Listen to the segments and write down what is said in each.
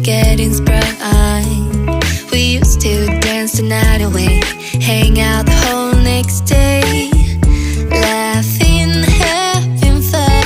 Getting sprung. We used to dance the night away, hang out the whole next day, laughing, having fun.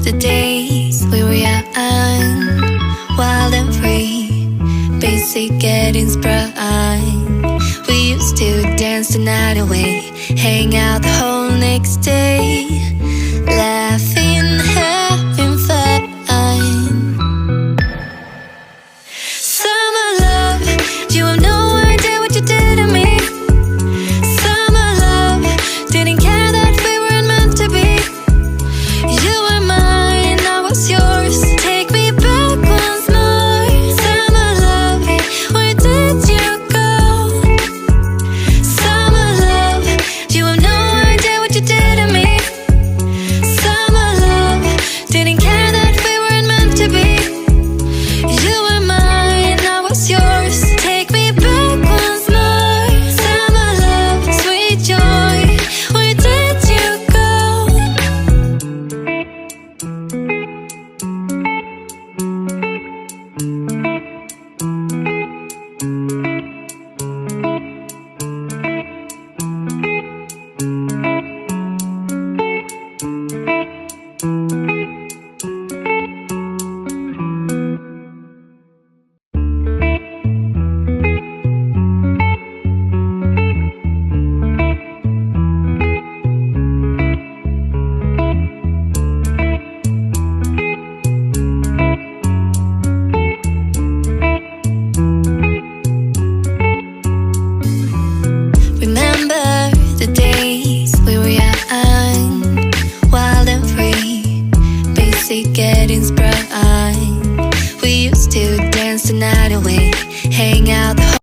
The days we were young, wild and free, basic getting sprung. We used to dance the night away, hang out the whole next day, laughing, having fun. Summer love, you have no idea what you did to me. Summer love, didn't care that we weren't meant to be. You were mine, I was yours. Take me back once more. Summer love, where did you go? Summer love, you have no idea what you did to me. Summer love, didn't care that we weren't meant to be. You were mine, I was yours. Take me back once more. Summer love, sweet joy, where did you go? Remember the days we were young, wild and free, basic getting sprung. We used to dance the night away, hang out the